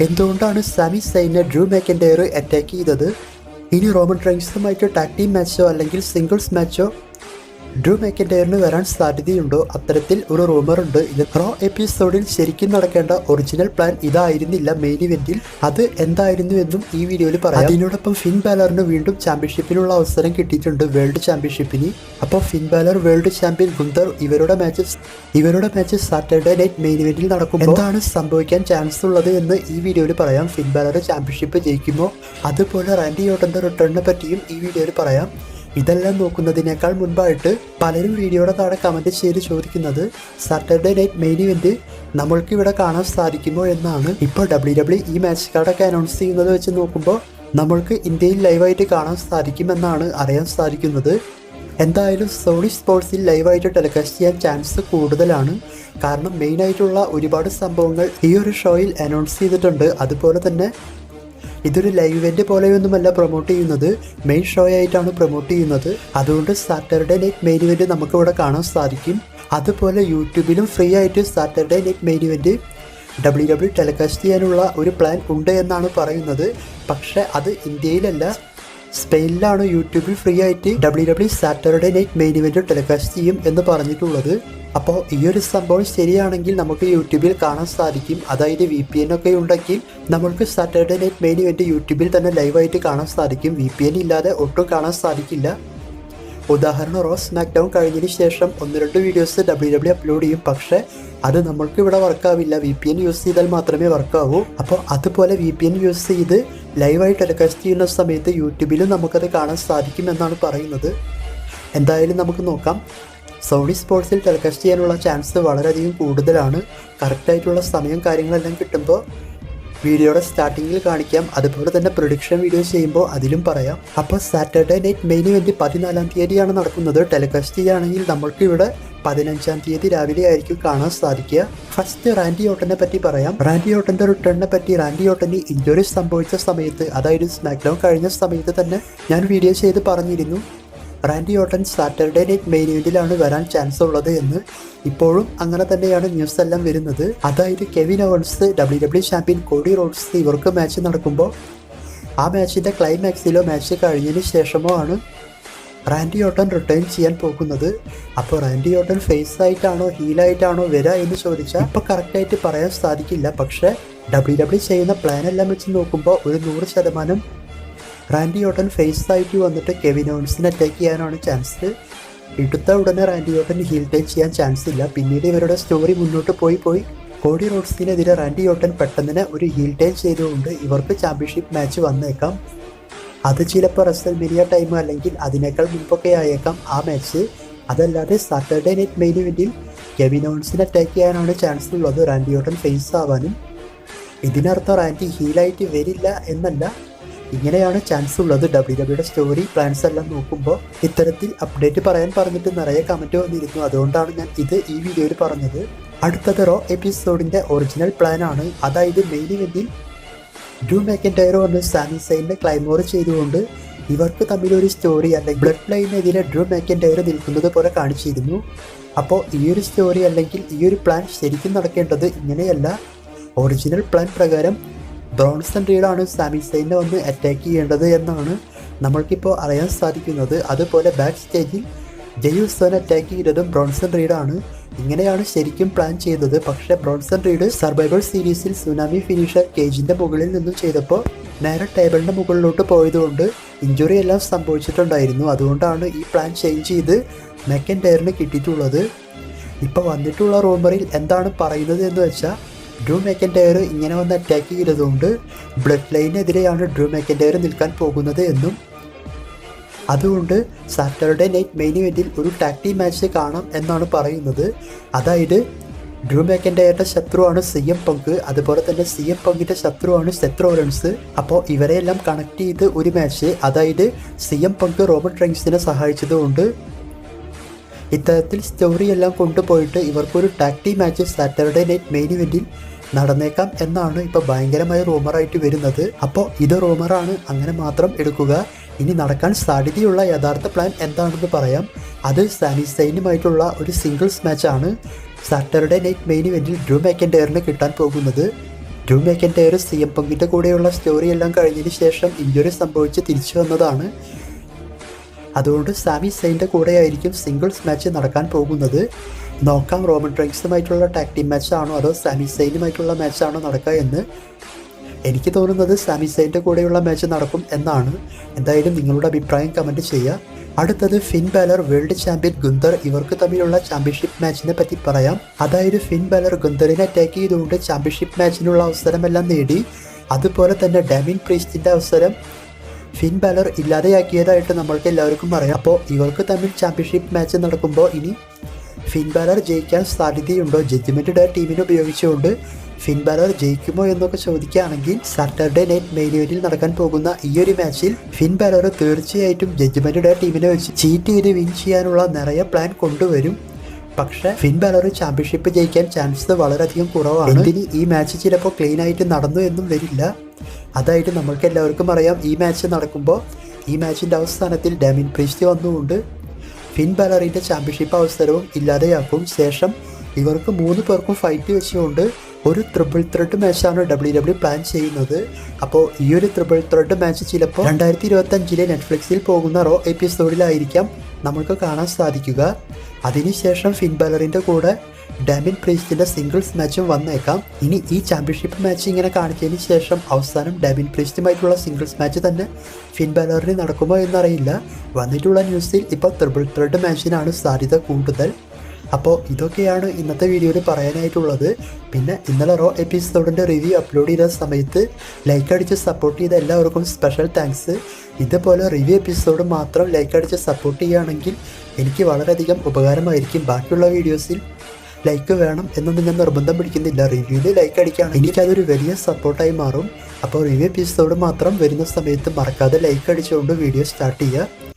എന്തുകൊണ്ടാണ് സാമി സൈനെ Drew മാക്കിൻടയർ attack ചെയ്തത്? ഇനി റോമൻ റെയിൻസുമായിട്ട് ടാഗ് ടീം മാച്ചോ അല്ലെങ്കിൽ സിംഗിൾസ് മാച്ചോ ഡ്രൂ മാക്കിൻടയറിന് വരാൻ സാധ്യതയുണ്ടോ? അത്തരത്തിൽ ഒരു റൂമറുണ്ട്. ഇത് റോ എപ്പിസോഡിൽ ശരിക്കും നടക്കേണ്ട ഒറിജിനൽ പ്ലാൻ ഇതായിരുന്നില്ല മെയിൻ ഇവന്റിൽ. അത് എന്തായിരുന്നു എന്നും ഈ വീഡിയോയിൽ പറയാം. അതിനോടൊപ്പം ഫിൻ ബാലറിന് വീണ്ടും ചാമ്പ്യൻഷിപ്പിനുള്ള അവസരം കിട്ടിയിട്ടുണ്ട്, വേൾഡ് ചാമ്പ്യൻഷിപ്പിന്. അപ്പോൾ Finn Balor, world champion Gunther, ഇവരുടെ മാച്ച് സാറ്റർഡേ നൈറ്റ് മെയിൻ ഇവന്റിൽ നടക്കുമ്പോൾ എന്താണ് സംഭവിക്കാൻ ചാൻസ് ഉള്ളത് എന്ന് ഈ വീഡിയോയിൽ പറയാം. ഫിൻ ബാലർ ചാമ്പ്യൻഷിപ്പ് ജയിക്കുമോ? അതുപോലെ റാൻഡി ഓർട്ടന്റെ റിട്ടേണിനെ പറ്റിയും ഈ വീഡിയോയിൽ പറയാം. ഇതെല്ലാം നോക്കുന്നതിനേക്കാൾ മുൻപായിട്ട് പലരും വീഡിയോയുടെ താഴെ കമൻറ്റ് ചെയ്ത് ചോദിക്കുന്നത് സാറ്റർഡേ നൈറ്റ് മെയിൻ ഇവന്റ് നമ്മൾക്ക് ഇവിടെ കാണാൻ സാധിക്കുമോ എന്നാണ്. ഇപ്പോൾ WWE ഈ മാച്ച് കാർഡൊക്കെ അനൗൺസ് ചെയ്യുന്നത് വെച്ച് നോക്കുമ്പോൾ നമ്മൾക്ക് ഇന്ത്യയിൽ ലൈവായിട്ട് കാണാൻ സാധിക്കുമെന്നാണ് അറിയാൻ സാധിക്കുന്നത്. എന്തായാലും സോണി സ്പോർട്സിൽ ലൈവായിട്ട് ടെലികാസ്റ്റ് ചെയ്യാൻ ചാൻസ് കൂടുതലാണ്. കാരണം മെയിനായിട്ടുള്ള ഒരുപാട് സംഭവങ്ങൾ ഈ ഒരു ഷോയിൽ അനൗൺസ് ചെയ്തിട്ടുണ്ട്. അതുപോലെ തന്നെ ഇതൊരു ലൈവ് ഇവന്റ് പോലെയൊന്നുമല്ല പ്രൊമോട്ട് ചെയ്യുന്നത്, മെയിൻ ഷോ ആയിട്ടാണ് പ്രൊമോട്ട് ചെയ്യുന്നത്. അതുകൊണ്ട് സാറ്റർഡേ നൈറ്റ് മെയിൻ ഇവന്റ് നമുക്കിവിടെ കാണാൻ സാധിക്കും. അതുപോലെ യൂട്യൂബിലും ഫ്രീ ആയിട്ട് Saturday night main event WWE telecast ചെയ്യാനുള്ള ഒരു പ്ലാൻ ഉണ്ട് എന്നാണ് പറയുന്നത്. പക്ഷേ അത് ഇന്ത്യയിലല്ല, സ്പെയിനിലാണ് യൂട്യൂബിൽ ഫ്രീ ആയിട്ട് WWE Saturday night main event telecast ചെയ്യും എന്ന് പറഞ്ഞിട്ടുള്ളത്. അപ്പോൾ ഈ ഒരു സംഭവം ശരിയാണെങ്കിൽ നമുക്ക് യൂട്യൂബിൽ കാണാൻ സാധിക്കും. അതായത് VPN ഒക്കെ ഉണ്ടെങ്കിൽ നമ്മൾക്ക് സാറ്റർഡേ നൈറ്റ് മെയിൻ ഇവന്റ് യൂട്യൂബിൽ തന്നെ ലൈവായിട്ട് കാണാൻ സാധിക്കും. VPN ഇല്ലാതെ ഒട്ടും കാണാൻ സാധിക്കില്ല. ഉദാഹരണം റോ സ്മാക്ക് ഡൗൺ കഴിഞ്ഞതിന് ശേഷം 1-2 വീഡിയോസ് WWE അപ്ലോഡ് ചെയ്യും. പക്ഷേ അത് നമ്മൾക്ക് ഇവിടെ വർക്കാവില്ല, VPN യൂസ് ചെയ്താൽ മാത്രമേ വർക്കാവൂ. അപ്പോൾ അതുപോലെ VPN യൂസ് ചെയ്ത് ലൈവായി ടെലികാസ്റ്റ് ചെയ്യുന്ന സമയത്ത് യൂട്യൂബിലും നമുക്കത് കാണാൻ സാധിക്കുമെന്നാണ് പറയുന്നത്. എന്തായാലും നമുക്ക് നോക്കാം. സോണി സ്പോർട്സിൽ ടെലികാസ്റ്റ് ചെയ്യാനുള്ള ചാൻസ് വളരെയധികം കൂടുതലാണ്. കറക്റ്റായിട്ടുള്ള സമയം കാര്യങ്ങളെല്ലാം കിട്ടുമ്പോൾ വീഡിയോയുടെ സ്റ്റാർട്ടിങ്ങിൽ കാണിക്കാം. അതുപോലെ തന്നെ പ്രൊഡിക്ഷൻ വീഡിയോ ചെയ്യുമ്പോൾ അതിലും പറയാം. അപ്പോൾ സാറ്റർഡേ നൈറ്റ് മെയിൻ ഇവന്റ് 14-ാം തീയതിയാണ് നടക്കുന്നത്. ടെലികാസ്റ്റ് ചെയ്യുകയാണെങ്കിൽ നമ്മൾക്ക് ഇവിടെ 15-ാം തീയതി രാവിലെ ആയിരിക്കും കാണാൻ സാധിക്കുക. ഫസ്റ്റ് റാൻഡി ഓർട്ടനെ പറ്റി പറയാം. റാൻഡി ഓർട്ടന്റെ റിട്ടേണിനെ പറ്റി, റാൻഡി ഓർട്ടന് ഇഞ്ചുറി സംഭവിച്ച സമയത്ത്, അതായത് സ്മാക്ക് ഡൗൺ കഴിഞ്ഞ സമയത്ത് തന്നെ ഞാൻ വീഡിയോ ചെയ്ത് പറഞ്ഞിരുന്നു Randy Orton Saturday night main ഇവന്റിലാണ് വരാൻ ചാൻസ് ഉള്ളത് എന്ന്. ഇപ്പോഴും അങ്ങനെ തന്നെയാണ് ന്യൂസ് എല്ലാം വരുന്നത്. അതായത് Kevin Owens, WWE champion Cody Rhodes ഇവർക്ക് മാച്ച് നടക്കുമ്പോൾ ആ മാച്ചിൻ്റെ ക്ലൈമാക്സിലോ മാച്ച് കഴിഞ്ഞതിന് ശേഷമോ ആണ് റാൻഡി ഓർട്ടൻ റിട്ടേൺ ചെയ്യാൻ പോകുന്നത്. അപ്പോൾ റാൻഡി ഓർട്ടൻ ഫേസ് ആയിട്ടാണോ ഹീലായിട്ടാണോ വരിക എന്ന് ചോദിച്ചാൽ ഇപ്പോൾ കറക്റ്റായിട്ട് പറയാൻ സാധിക്കില്ല. പക്ഷേ WWE ചെയ്യുന്ന പ്ലാനെല്ലാം വെച്ച് നോക്കുമ്പോൾ ഒരു 100% റാൻഡി ഓർട്ടൻ ഫേസ് ആയിട്ട് വന്നിട്ട് കെവിൻ ഓവൻസിനെ അറ്റാക്ക് ചെയ്യാനാണ് ചാൻസ്. എടുത്ത ഉടനെ റാൻഡി ഓർട്ടൻ ഹീൽ ടേക്ക് ചെയ്യാൻ ചാൻസ് ഇല്ല. പിന്നീട് ഇവരുടെ സ്റ്റോറി മുന്നോട്ട് പോയി കോഡി റോഡ്സിനെതിരെ റാൻഡി ഓർട്ടൻ പെട്ടെന്ന് ഒരു ഹീൽ ടേക്ക് ചെയ്തുകൊണ്ട് ഇവർക്ക് ചാമ്പ്യൻഷിപ്പ് മാച്ച് വന്നേക്കാം. അത് ചിലപ്പോൾ റെസൽമേനിയ ടൈം അല്ലെങ്കിൽ അതിനേക്കാൾ മുൻപൊക്കെ ആയേക്കാം ആ മാച്ച്. അതല്ലാതെ സാറ്റർഡേ നൈറ്റ് മെയിൻ ഇവന്റിൽ കെവിൻ ഓവൻസിനെ അറ്റാക്ക് ചെയ്യാനാണ് ചാൻസ് ഉള്ളത്, റാൻഡി ഓർട്ടൻ ഫേസ് ആവാനും. ഇതിനർത്ഥം റാൻഡി ഹീലായിട്ട് വരില്ല എന്നല്ല, ഇങ്ങനെയാണ് ചാൻസ് ഉള്ളത്. WWE സ്റ്റോറി പ്ലാൻസ് എല്ലാം നോക്കുമ്പോൾ ഇത്തരത്തിൽ അപ്ഡേറ്റ് പറയാൻ പറഞ്ഞിട്ട് നിറയെ കമൻറ്റ് വന്നിരുന്നു. അതുകൊണ്ടാണ് ഞാൻ ഇത് ഈ വീഡിയോയിൽ പറഞ്ഞത്. അടുത്തത് റോ എപ്പിസോഡിൻ്റെ ഒറിജിനൽ പ്ലാനാണ്. അതായത് മെയിൻ ഇവന്റിൽ ഡ്രൂ മാക്കിൻടയർ വന്ന് സാമി സൈനെ ക്ലൈമോർ ചെയ്തുകൊണ്ട് ഇവർക്ക് തമ്മിലൊരു സ്റ്റോറി അല്ലെങ്കിൽ ബ്ലഡ് ലൈനെതിരെ ഡ്രൂ മാക്കിൻടയർ നിൽക്കുന്നത് പോലെ കാണിച്ചിരുന്നു. അപ്പോൾ ഈ ഒരു സ്റ്റോറി അല്ലെങ്കിൽ ഈ ഒരു പ്ലാൻ ശരിക്കും നടക്കേണ്ടത് ഇങ്ങനെയല്ല. ഒറിജിനൽ പ്ലാൻ പ്രകാരം ബ്രോൺസൺ റീഡാണ് സാമി സൈനെ വന്ന് അറ്റാക്ക് ചെയ്യേണ്ടത് എന്നാണ് നമ്മൾക്കിപ്പോൾ അറിയാൻ സാധിക്കുന്നത്. അതുപോലെ ബാക്ക് സ്റ്റേജിൽ ജയൂസോനെ അറ്റാക്ക് ചെയ്തതും ബ്രോൺസൺ റീഡാണ്. ഇങ്ങനെയാണ് ശരിക്കും പ്ലാൻ ചെയ്തത്. പക്ഷേ ബ്രോൺസൺ റീഡ് സർവൈവർ സീരീസിൽ സുനാമി ഫിനിഷർ കേജിൻ്റെ മുകളിൽ നിന്നും ചെയ്തപ്പോൾ നേരെ ടേബിളിൻ്റെ മുകളിലോട്ട് പോയതുകൊണ്ട് ഇഞ്ചുറി എല്ലാം സംഭവിച്ചിട്ടുണ്ടായിരുന്നു. അതുകൊണ്ടാണ് ഈ പ്ലാൻ ചേഞ്ച് ചെയ്ത് മാക്കിൻടയറിന് കിട്ടിയിട്ടുള്ളത്. ഇപ്പോൾ വന്നിട്ടുള്ള റൂമറിൽ എന്താണ് പറയുന്നത് എന്ന് വെച്ചാൽ ഡ്രൂ മാക്കിൻടയർ ഇങ്ങനെ വന്ന് അറ്റാക്ക് ചെയ്തതുകൊണ്ട് ബ്ലഡ് ലൈനെതിരെയാണ് ഡ്രൂ മാക്കിൻടയർ നിൽക്കാൻ പോകുന്നത് എന്നും അതുകൊണ്ട് സാറ്റർഡേ നൈറ്റ് മെയിൻ ഇവന്റിൽ ഒരു ടാഗ് ടീം മാച്ച് കാണാം എന്നാണ് പറയുന്നത്. അതായത് ഡ്രൂ മാക്കിൻടയറുടെ ശത്രുവാണ് CM പങ്ക്, അതുപോലെ തന്നെ CM പങ്കിൻ്റെ ശത്രുവാണ് സെത്ത് റോളൻസ്. അപ്പോൾ ഇവരെയെല്ലാം കണക്ട് ചെയ്ത് ഒരു മാച്ച്, അതായത് CM പങ്ക് റോമൻ റെയിൻസിനെ സഹായിച്ചതുകൊണ്ട് ഇത്തരത്തിൽ സ്റ്റോറി എല്ലാം കൊണ്ടുപോയിട്ട് ഇവർക്കൊരു tag team match Saturday night main ഇവന്റിൽ നടന്നേക്കാം എന്നാണ് ഇപ്പോൾ ഭയങ്കരമായ റൂമറായിട്ട് വരുന്നത്. അപ്പോൾ ഇത് റൂമറാണ്, അങ്ങനെ മാത്രം എടുക്കുക. ഇനി നടക്കാൻ സാധ്യതയുള്ള യഥാർത്ഥ പ്ലാൻ എന്താണെന്ന് പറയാം. അത് സാമി സൈനുമായിട്ടുള്ള ഒരു സിംഗിൾസ് മാച്ചാണ് സാറ്റർഡേ നൈറ്റ് മെയിൻ ഇവന്റിൽ ഡ്രൂ മാക്കിൻടയറിന് കിട്ടാൻ പോകുന്നത്. ഡ്രൂ മാക്കിൻടയർ CM പങ്കിൻ്റെ കൂടെയുള്ള സ്റ്റോറി എല്ലാം കഴിഞ്ഞതിന് ശേഷം ഇഞ്ചുറി സംഭവിച്ച് തിരിച്ചു വന്നതാണ്. അതുകൊണ്ട് സാമി സൈൻ്റെ കൂടെയായിരിക്കും സിംഗിൾസ് മാച്ച് നടക്കാൻ പോകുന്നത്. നോക്കാം റോമൻ റെയിൻസുമായിട്ടുള്ള ടാഗ് ടീം മാച്ചാണോ അതോ സാമി സൈനുമായിട്ടുള്ള മാച്ചാണോ നടക്കുക എന്ന്. എനിക്ക് തോന്നുന്നത് സാമി സൈൻ്റെ കൂടെയുള്ള മാച്ച് നടക്കും എന്നാണ്. എന്തായാലും നിങ്ങളുടെ അഭിപ്രായം കമൻറ്റ് ചെയ്യുക. അടുത്തത് fin Balor world champion Gunther, ഇവർക്ക് തമ്മിലുള്ള ചാമ്പ്യൻഷിപ്പ് മാച്ചിനെ പറ്റി പറയാം. അതായത് ഫിൻ ബാലർ ഗുന്തറിനെ അറ്റാക്ക് ചെയ്തുകൊണ്ട് ചാമ്പ്യൻഷിപ്പ് മാച്ചിനുള്ള അവസരമെല്ലാം നേടി. അതുപോലെ തന്നെ ഡാമിൻ പ്രീസ്റ്റിൻ്റെ അവസരം ഫിൻ ബാലർ ഇല്ലാതെയാക്കിയതായിട്ട് നമ്മൾക്ക് എല്ലാവർക്കും അറിയാം. അപ്പോൾ ഇവർക്ക് തമ്മിൽ ചാമ്പ്യൻഷിപ്പ് മാച്ച് നടക്കുമ്പോൾ ഇനി ഫിൻ ബാലർ ജയിക്കാൻ സാധ്യതയുണ്ടോ? ജഡ്ജ്മെൻറ്റ് ഡേ ടീമിനെ ഉപയോഗിച്ചുകൊണ്ട് ഫിൻ ബാലർ ജയിക്കുമോ എന്നൊക്കെ ചോദിക്കുകയാണെങ്കിൽ സാറ്റർഡേ നൈറ്റ് മെയിൻ ഇവന്റിൽ നടക്കാൻ പോകുന്ന ഈ ഒരു മാച്ചിൽ ഫിൻ ബാലർ തീർച്ചയായിട്ടും ജഡ്ജ്മെൻറ്റ് ഡേ ടീമിനെ വെച്ച് ചീറ്റ് ചെയ്ത് വിൻ ചെയ്യാനുള്ള നിറയെ പ്ലാൻ കൊണ്ടുവരും. പക്ഷേ ഫിൻ ബാലർ ചാമ്പ്യൻഷിപ്പ് ജയിക്കാൻ ചാൻസ് വളരെയധികം കുറവാണ്. എന്തിന് ഈ മാച്ച് ചിലപ്പോൾ ക്ലീൻ ആയിട്ട് നടന്നു എന്നും വരില്ല. അതായത് നമ്മൾക്ക് എല്ലാവർക്കും അറിയാം, ഈ മാച്ച് നടക്കുമ്പോൾ ഈ മാച്ചിൻ്റെ അവസാനത്തിൽ ഡാമിൻ പ്രീസ്റ്റ് വന്നുകൊണ്ട് ഫിൻ ബാലറിൻ്റെ ചാമ്പ്യൻഷിപ്പ് അവസരവും ഇല്ലാതെയാക്കും. ശേഷം ഇവർക്ക് 3 പേർക്കും ഫൈറ്റ് വെച്ചുകൊണ്ട് ഒരു ട്രിപ്പിൾ ത്രെഡ് മാച്ചാണ് WWE പ്ലാൻ ചെയ്യുന്നത്. അപ്പോൾ ഈ ഒരു ട്രിപ്പിൾ ത്രെഡ് മാച്ച് ചിലപ്പോൾ 2025 നെറ്റ്ഫ്ലിക്സിൽ പോകുന്ന റോ എപ്പിസോഡിലായിരിക്കാം നമ്മൾക്ക് കാണാൻ സാധിക്കുക. അതിനുശേഷം ഫിൻ ബാലറിൻ്റെ കൂടെ ഡാമിൻ പ്രീസ്റ്റിൻ്റെ സിംഗിൾസ് മാച്ചും വന്നേക്കാം. ഇനി ഈ ചാമ്പ്യൻഷിപ്പ് മാച്ച് ഇങ്ങനെ കാണിച്ചതിന് ശേഷം അവസാനം ഡാമിൻ പ്രീസ്റ്റുമായിട്ടുള്ള സിംഗിൾസ് മാച്ച് തന്നെ ഫിൻ ബാലറിന് നടക്കുമോ എന്നറിയില്ല. വന്നിട്ടുള്ള ന്യൂസിൽ ഇപ്പോൾ ട്രിപ്പിൾ ത്രെഡ് മാച്ചിനാണ് സാധ്യത കൂടുതൽ. അപ്പോൾ ഇതൊക്കെയാണ് ഇന്നത്തെ വീഡിയോയിൽ പറയാനായിട്ടുള്ളത്. പിന്നെ ഇന്നലെ റോ എപ്പിസോഡിൻ്റെ റിവ്യൂ അപ്ലോഡ് ചെയ്ത സമയത്ത് ലൈക്ക് അടിച്ച് സപ്പോർട്ട് ചെയ്ത എല്ലാവർക്കും സ്പെഷ്യൽ താങ്ക്സ്. ഇതുപോലെ റിവ്യൂ എപ്പിസോഡ് മാത്രം ലൈക്ക് അടിച്ച് സപ്പോർട്ട് ചെയ്യുകയാണെങ്കിൽ എനിക്ക് വളരെയധികം ഉപകാരമായിരിക്കും. ബാക്കിയുള്ള വീഡിയോസിൽ ലൈക്ക് വേണം എന്നൊന്നും ഞാൻ നിർബന്ധം പിടിക്കുന്നില്ല. റിവ്യൂവിൽ ലൈക്ക് അടിക്കുകയാണെങ്കിൽ എനിക്കതൊരു വലിയ സപ്പോർട്ടായി മാറും. അപ്പോൾ റിവ്യൂ എപ്പിസോഡ് മാത്രം വരുന്ന സമയത്ത് മറക്കാതെ ലൈക്ക് അടിച്ചുകൊണ്ട് വീഡിയോ സ്റ്റാർട്ട് ചെയ്യുക.